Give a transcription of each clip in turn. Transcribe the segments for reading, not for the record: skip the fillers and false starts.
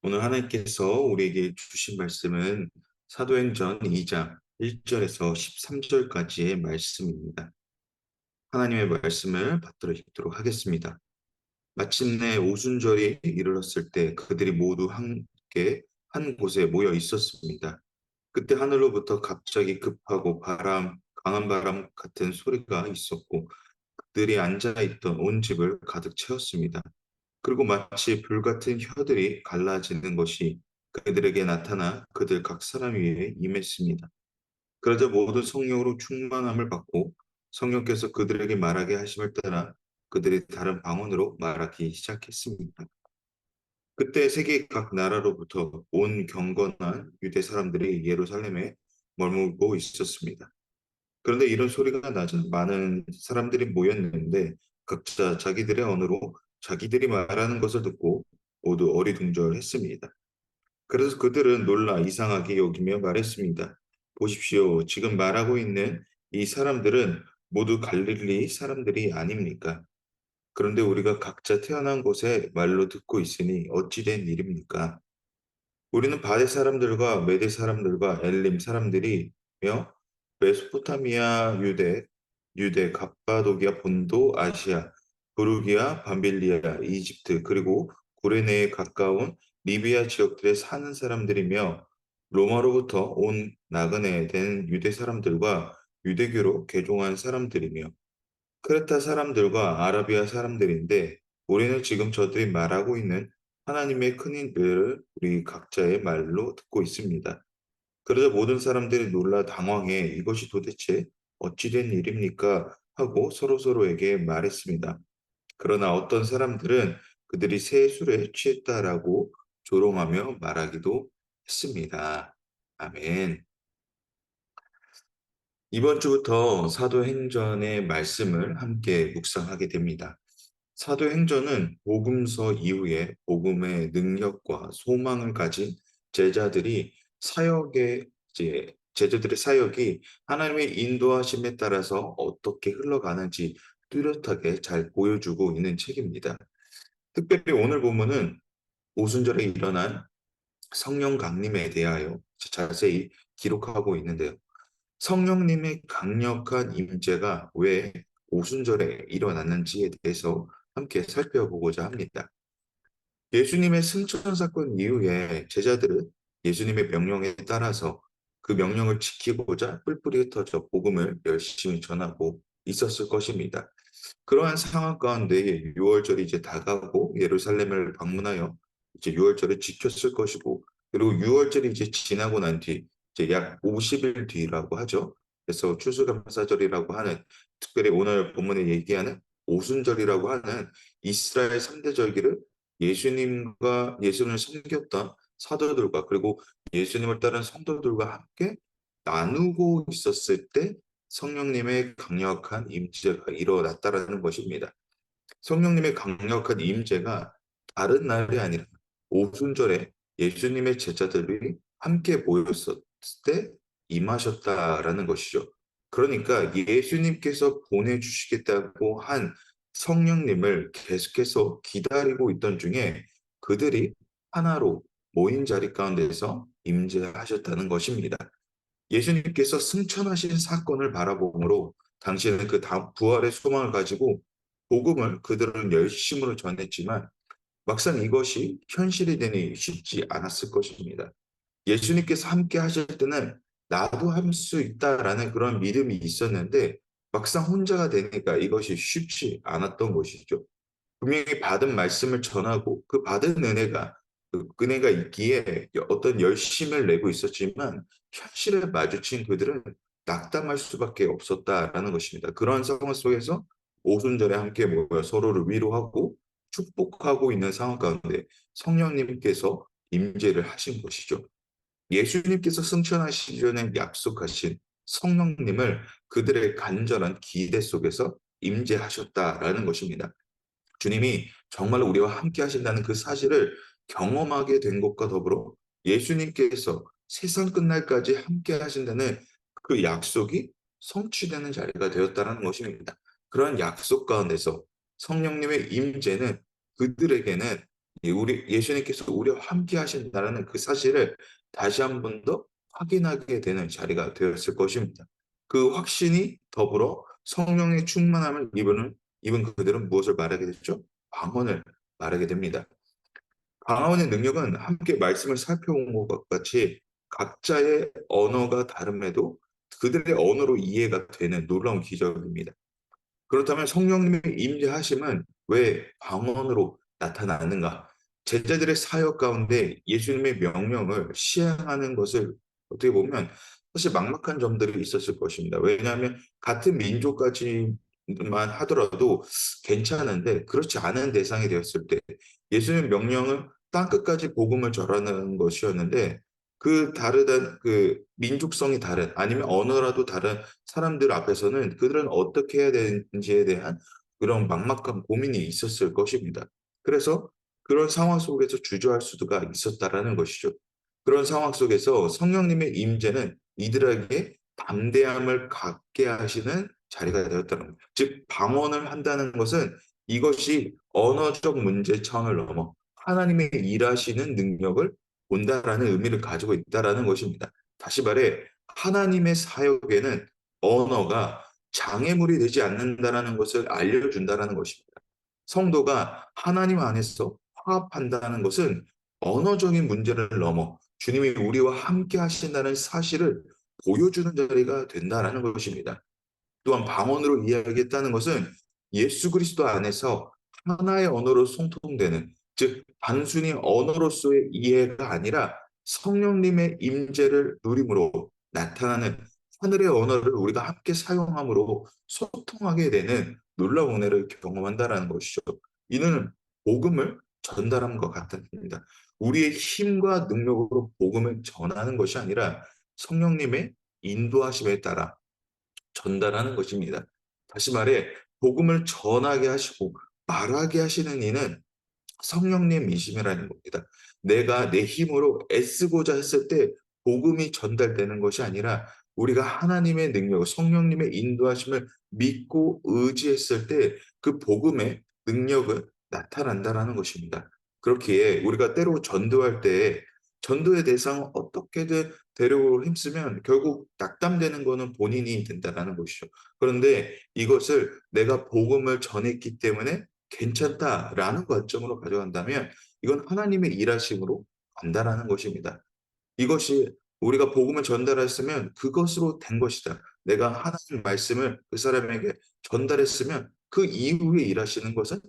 오늘 하나님께서 우리에게 주신 말씀은 사도행전 2장 1절에서 13절까지의 말씀입니다. 하나님의 말씀을 받들어 읽도록 하겠습니다. 마침내 오순절이 이르렀을 때 그들이 모두 함께 한 곳에 모여 있었습니다. 그때 하늘로부터 갑자기 급하고 강한 바람 같은 소리가 있었고 그들이 앉아 있던 온 집을 가득 채웠습니다. 그리고 마치 불같은 혀들이 갈라지는 것이 그들에게 나타나 그들 각 사람 위에 임했습니다. 그러자 모든 성령으로 충만함을 받고 성령께서 그들에게 말하게 하심을 따라 그들이 다른 방언으로 말하기 시작했습니다. 그때 세계 각 나라로부터 온 경건한 유대 사람들이 예루살렘에 머물고 있었습니다. 그런데 이런 소리가 나자 많은 사람들이 모였는데 각자 자기들의 언어로 자기들이 말하는 것을 듣고 모두 어리둥절했습니다. 그래서 그들은 놀라 이상하게 여기며 말했습니다. 보십시오. 지금 말하고 있는 이 사람들은 모두 갈릴리 사람들이 아닙니까? 그런데 우리가 각자 태어난 곳에 말로 듣고 있으니 어찌 된 일입니까? 우리는 바데 사람들과 메데 사람들과 엘림 사람들이며 메소포타미아 유대, 갑바도기아 본도, 아시아, 부르기아, 밤빌리아, 이집트, 그리고 구레네에 가까운 리비아 지역들에 사는 사람들이며 로마로부터 온 나그네 된 유대 사람들과 유대교로 개종한 사람들이며 크레타 사람들과 아라비아 사람들인데 우리는 지금 저들이 말하고 있는 하나님의 큰 일들을 우리 각자의 말로 듣고 있습니다. 그러자 모든 사람들이 놀라 당황해 이것이 도대체 어찌된 일입니까? 하고 서로서로에게 말했습니다. 그러나 어떤 사람들은 그들이 새 술에 취했다라고 조롱하며 말하기도 했습니다. 아멘. 이번 주부터 사도행전의 말씀을 함께 묵상하게 됩니다. 사도행전은 복음서 이후에 복음의 능력과 소망을 가진 제자들이 제자들의 사역이 하나님의 인도하심에 따라서 어떻게 흘러가는지 뚜렷하게 잘 보여주고 있는 책입니다. 특별히 오늘 본문은 오순절에 일어난 성령 강림에 대하여 자세히 기록하고 있는데요. 성령님의 강력한 임재가 왜 오순절에 일어났는지에 대해서 함께 살펴보고자 합니다. 예수님의 승천 사건 이후에 제자들은 예수님의 명령에 따라서 그 명령을 지키고자 뿔뿔이 흩어져 복음을 열심히 전하고 있었을 것입니다. 그러한 상황 가운데 6월절이 이제 다가고 예루살렘을 방문하여 이제 6월절을 지켰을 것이고 그리고 6월절이 이제 지나고 난 뒤 이제 약 50일 뒤라고 하죠. 그래서 추수감사절이라고 하는 특별히 오늘 본문에 얘기하는 오순절이라고 하는 이스라엘 3대 절기를 예수님을 섬겼던 사도들과 그리고 예수님을 따른 성도들과 함께 나누고 있었을 때 성령님의 강력한 임재가 일어났다라는 것입니다. 성령님의 강력한 임재가 다른 날이 아니라 오순절에 예수님의 제자들이 함께 모였을 때 임하셨다라는 것이죠. 그러니까 예수님께서 보내주시겠다고 한 성령님을 계속해서 기다리고 있던 중에 그들이 하나로 모인 자리 가운데서 임재하셨다는 것입니다. 예수님께서 승천하신 사건을 바라보므로 당시에는 그 다음 부활의 소망을 가지고 복음을 그들은 열심으로 전했지만 막상 이것이 현실이 되니 쉽지 않았을 것입니다. 예수님께서 함께 하실 때는 나도 할 수 있다라는 그런 믿음이 있었는데 막상 혼자가 되니까 이것이 쉽지 않았던 것이죠. 분명히 받은 말씀을 전하고 그 받은 은혜가 있기에 어떤 열심을 내고 있었지만 현실에 마주친 그들은 낙담할 수밖에 없었다라는 것입니다. 그런 상황 속에서 오순절에 함께 모여 서로를 위로하고 축복하고 있는 상황 가운데 성령님께서 임재를 하신 것이죠. 예수님께서 승천하시기 전에 약속하신 성령님을 그들의 간절한 기대 속에서 임재하셨다라는 것입니다. 주님이 정말 우리와 함께 하신다는 그 사실을 경험하게 된 것과 더불어 예수님께서 세상 끝날까지 함께 하신다는 그 약속이 성취되는 자리가 되었다는 것입니다. 그런 약속 가운데서 성령님의 임재는 그들에게는 우리 예수님께서 우리와 함께 하신다는 그 사실을 다시 한 번 더 확인하게 되는 자리가 되었을 것입니다. 그 확신이 더불어 성령의 충만함을 입은 그들은 무엇을 말하게 됐죠? 방언을 말하게 됩니다. 방언의 능력은 함께 말씀을 살펴본 것과 같이 각자의 언어가 다름에도 그들의 언어로 이해가 되는 놀라운 기적입니다. 그렇다면 성령님의 임재하심은 왜 방언으로 나타나는가? 제자들의 사역 가운데 예수님의 명령을 시행하는 것을 어떻게 보면 사실 막막한 점들이 있었을 것입니다. 왜냐하면 같은 민족까지만 하더라도 괜찮은데 그렇지 않은 대상이 되었을 때 예수님의 명령은 땅끝까지 복음을 전하는 것이었는데 그 다르던 그 민족성이 다른 아니면 언어라도 다른 사람들 앞에서는 그들은 어떻게 해야 되는지에 대한 그런 막막한 고민이 있었을 것입니다. 그래서 그런 상황 속에서 주저할 수가 있었다라는 것이죠. 그런 상황 속에서 성령님의 임재는 이들에게 담대함을 갖게 하시는 자리가 되었다는 겁니다. 즉 방언을 한다는 것은 이것이 언어적 문제 차원을 넘어 하나님의 일하시는 능력을 본다라는 의미를 가지고 있다라는 것입니다. 다시 말해 하나님의 사역에는 언어가 장애물이 되지 않는다라는 것을 알려준다라는 것입니다. 성도가 하나님 안에서 화합한다는 것은 언어적인 문제를 넘어 주님이 우리와 함께 하신다는 사실을 보여주는 자리가 된다라는 것입니다. 또한 방언으로 이야기했다는 것은 예수 그리스도 안에서 하나의 언어로 통통되는 즉 단순히 언어로서의 이해가 아니라 성령님의 임재를 누림으로 나타나는 하늘의 언어를 우리가 함께 사용함으로 소통하게 되는 놀라운 은혜를 경험한다는 것이죠. 이는 복음을 전달함과 같습니다. 우리의 힘과 능력으로 복음을 전하는 것이 아니라 성령님의 인도하심에 따라 전달하는 것입니다. 다시 말해 복음을 전하게 하시고 말하게 하시는 이는 성령님이심이라는 겁니다. 내가 내 힘으로 애쓰고자 했을 때 복음이 전달되는 것이 아니라 우리가 하나님의 능력, 성령님의 인도하심을 믿고 의지했을 때 그 복음의 능력은 나타난다라는 것입니다. 그렇기에 우리가 때로 전도할 때 전도의 대상을 어떻게든 데려오려 힘쓰면 결국 낙담되는 것은 본인이 된다라는 것이죠. 그런데 이것을 내가 복음을 전했기 때문에 괜찮다라는 관점으로 가져간다면 이건 하나님의 일하심으로 간다라는 것입니다. 이것이 우리가 복음을 전달했으면 그것으로 된 것이다. 내가 하나님 말씀을 그 사람에게 전달했으면 그 이후에 일하시는 것은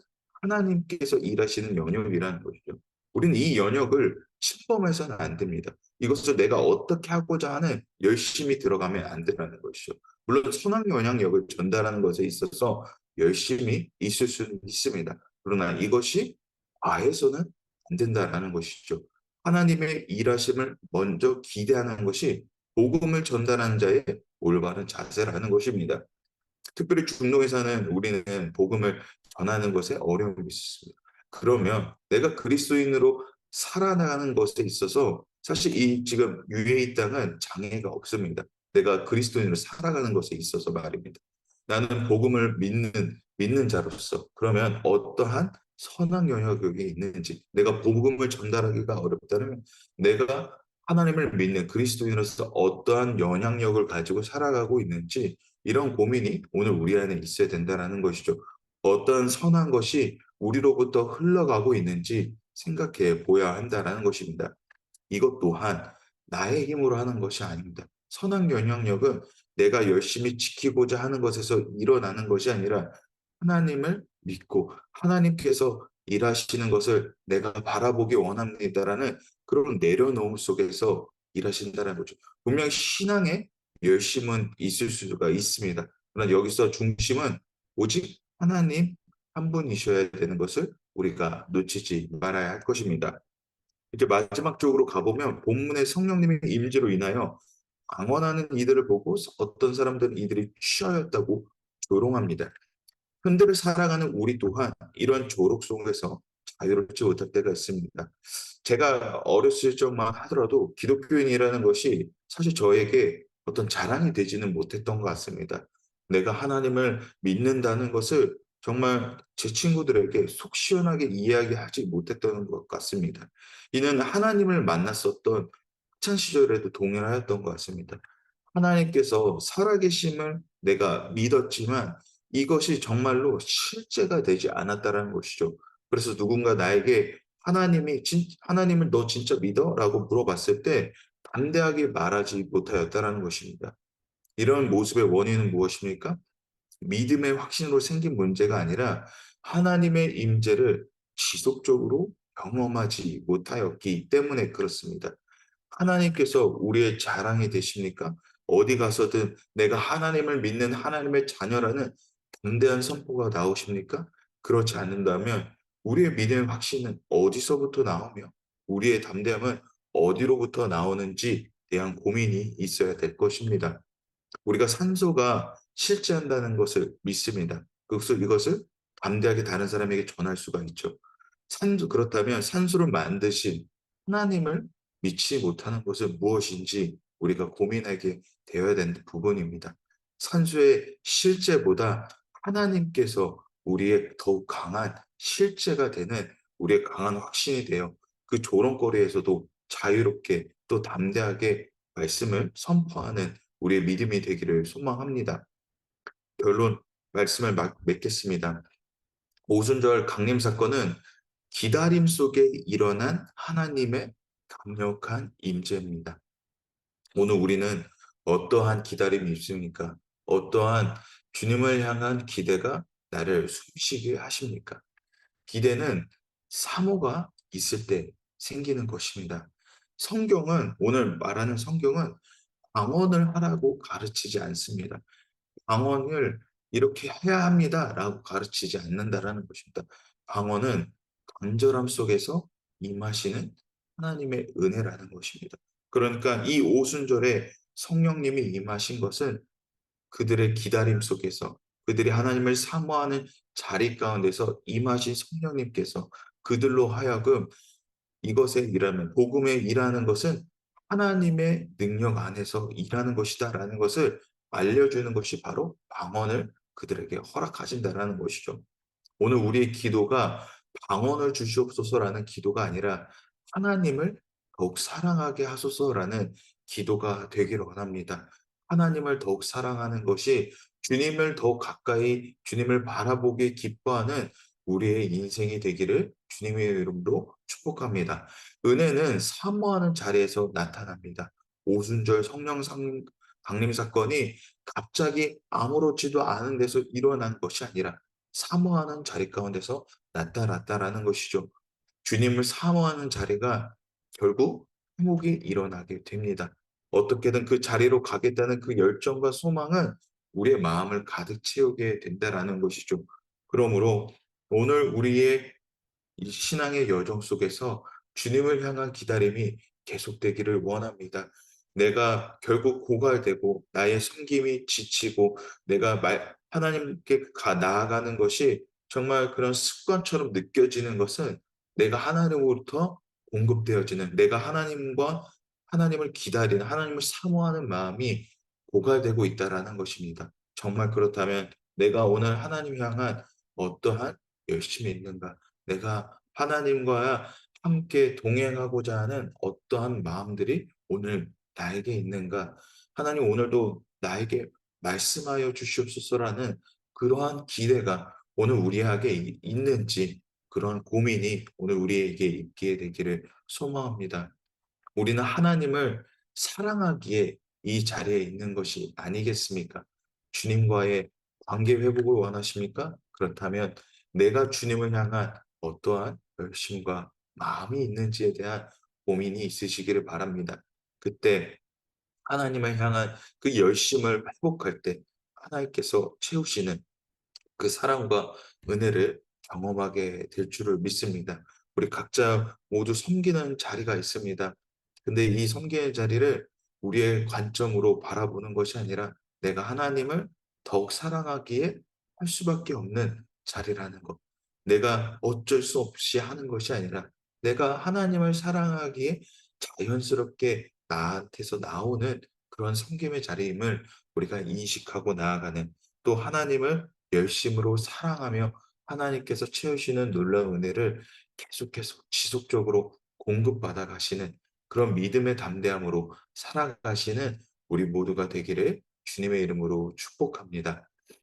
하나님께서 일하시는 영역이라는 것이죠. 우리는 이 영역을 침범해서는 안 됩니다. 이것을 내가 어떻게 하고자 하는 열심히 들어가면 안 된다는 것이죠. 물론 선한 영향력을 전달하는 것에 있어서 열심히 있을 수는 있습니다. 그러나 이것이 과해서는 안 된다라는 것이죠. 하나님의 일하심을 먼저 기대하는 것이 복음을 전달하는 자의 올바른 자세라는 것입니다. 특별히 중동에 사는 우리는 복음을 전하는 것에 어려움이 있습니다. 그러면 내가 그리스도인으로 살아나가는 것에 있어서 사실 이 지금 UAE 땅은 장애가 없습니다. 내가 그리스도인으로 살아가는 것에 있어서 말입니다. 나는 복음을 믿는 자로서 그러면 어떠한 선한 영역이 있는지 내가 복음을 전달하기가 어렵다면 내가 하나님을 믿는 그리스도인으로서 어떠한 영향력을 가지고 살아가고 있는지 이런 고민이 오늘 우리 안에 있어야 된다는 것이죠. 어떤 선한 것이 우리로부터 흘러가고 있는지 생각해 보아야 한다는 것입니다. 이것 또한 나의 힘으로 하는 것이 아닙니다. 선한 영향력은 내가 열심히 지키고자 하는 것에서 일어나는 것이 아니라 하나님을 믿고 하나님께서 일하시는 것을 내가 바라보기 원합니다라는 그런 내려놓음 속에서 일하신다는 거죠. 분명히 신앙에 열심은 있을 수가 있습니다. 그러나 여기서 중심은 오직 하나님 한 분이셔야 되는 것을 우리가 놓치지 말아야 할 것입니다. 이제 마지막 쪽으로 가보면 본문의 성령님의 임재로 인하여 방언하는 이들을 보고 어떤 사람들은 이들이 취하였다고 조롱합니다. 현대를 살아가는 우리 또한 이런 조롱 속에서 자유롭지 못할 때가 있습니다. 제가 어렸을 적만 하더라도 기독교인이라는 것이 사실 저에게 어떤 자랑이 되지는 못했던 것 같습니다. 내가 하나님을 믿는다는 것을 정말 제 친구들에게 속 시원하게 이야기하지 못했던 것 같습니다. 이는 하나님을 만났었던 학창 시절에도 동일하였던 것 같습니다. 하나님께서 살아계심을 내가 믿었지만 이것이 정말로 실제가 되지 않았다라는 것이죠. 그래서 누군가 나에게 하나님을 너 진짜 믿어? 라고 물어봤을 때 담대하게 말하지 못하였다라는 것입니다. 이런 모습의 원인은 무엇입니까? 믿음의 확신으로 생긴 문제가 아니라 하나님의 임재를 지속적으로 경험하지 못하였기 때문에 그렇습니다. 하나님께서 우리의 자랑이 되십니까? 어디 가서든 내가 하나님을 믿는 하나님의 자녀라는 담대한 선포가 나오십니까? 그렇지 않는다면 우리의 믿음의 확신은 어디서부터 나오며 우리의 담대함은 어디로부터 나오는지 대한 고민이 있어야 될 것입니다. 우리가 산소가 실제한다는 것을 믿습니다. 이것을 담대하게 다른 사람에게 전할 수가 있죠. 그렇다면 산소를 만드신 하나님을 믿지 못하는 것은 무엇인지 우리가 고민하게 되어야 되는 부분입니다. 산소의 실제보다 하나님께서 우리의 더욱 강한 실제가 되는 우리의 강한 확신이 되어 그 조롱거리에서도 자유롭게 또 담대하게 말씀을 선포하는 우리의 믿음이 되기를 소망합니다. 결론 말씀을 맺겠습니다. 오순절 강림 사건은 기다림 속에 일어난 하나님의 강력한 임재입니다. 오늘 우리는 어떠한 기다림이 있습니까? 어떠한 주님을 향한 기대가 나를 숨쉬게 하십니까? 기대는 사모가 있을 때 생기는 것입니다. 오늘 말하는 성경은 방언을 하라고 가르치지 않습니다. 방언을 이렇게 해야 합니다라고 가르치지 않는다라는 것입니다. 방언은 간절함 속에서 임하시는 하나님의 은혜라는 것입니다. 그러니까 이 오순절에 성령님이 임하신 것은 그들의 기다림 속에서 그들이 하나님을 사모하는 자리 가운데서 임하신 성령님께서 그들로 하여금 이것에 일하면 복음에 일하는 것은 하나님의 능력 안에서 일하는 것이다라는 것을 알려주는 것이 바로 방언을 그들에게 허락하신다라는 것이죠. 오늘 우리의 기도가 방언을 주시옵소서라는 기도가 아니라 하나님을 더욱 사랑하게 하소서라는 기도가 되기를 원합니다. 하나님을 더욱 사랑하는 것이 주님을 더욱 가까이 주님을 바라보게 기뻐하는 우리의 인생이 되기를 주님의 이름으로 축복합니다. 은혜는 사모하는 자리에서 나타납니다. 오순절 강림 사건이 갑자기 아무렇지도 않은 데서 일어난 것이 아니라 사모하는 자리 가운데서 나타났다라는 것이죠. 주님을 사모하는 자리가 결국 회복이 일어나게 됩니다. 어떻게든 그 자리로 가겠다는 그 열정과 소망은 우리의 마음을 가득 채우게 된다라는 것이죠. 그러므로 오늘 우리의 이 신앙의 여정 속에서 주님을 향한 기다림이 계속되기를 원합니다. 내가 결국 고갈되고 나의 섬김이 지치고 내가 하나님께 나아가는 것이 정말 그런 습관처럼 느껴지는 것은 내가 하나님으로부터 공급되어지는 내가 하나님을 기다리는 하나님을 사모하는 마음이 고갈되고 있다라는 것입니다. 정말 그렇다면 내가 오늘 하나님 향한 어떠한 열심이 있는가? 내가 하나님과 함께 동행하고자 하는 어떠한 마음들이 오늘 나에게 있는가? 하나님 오늘도 나에게 말씀하여 주시옵소서라는 그러한 기대가 오늘 우리에게 있는지 그런 고민이 오늘 우리에게 있게 되기를 소망합니다. 우리는 하나님을 사랑하기에 이 자리에 있는 것이 아니겠습니까? 주님과의 관계 회복을 원하십니까? 그렇다면 내가 주님을 향한 어떠한 열심과 마음이 있는지에 대한 고민이 있으시기를 바랍니다. 그때 하나님을 향한 그 열심을 회복할 때 하나님께서 채우시는 그 사랑과 은혜를 경험하게 될 줄을 믿습니다. 우리 각자 모두 섬기는 자리가 있습니다. 근데 이 섬기는 자리를 우리의 관점으로 바라보는 것이 아니라 내가 하나님을 더욱 사랑하기에 할 수밖에 없는 자리라는 것. 내가 어쩔 수 없이 하는 것이 아니라 내가 하나님을 사랑하기에 자연스럽게 나한테서 나오는 그런 섬김의 자리임을 우리가 인식하고 나아가는 또 하나님을 열심으로 사랑하며 하나님께서 채우시는 놀라운 은혜를 계속해서 지속적으로 공급받아 가시는 그런 믿음의 담대함으로 살아가시는 우리 모두가 되기를 주님의 이름으로 축복합니다.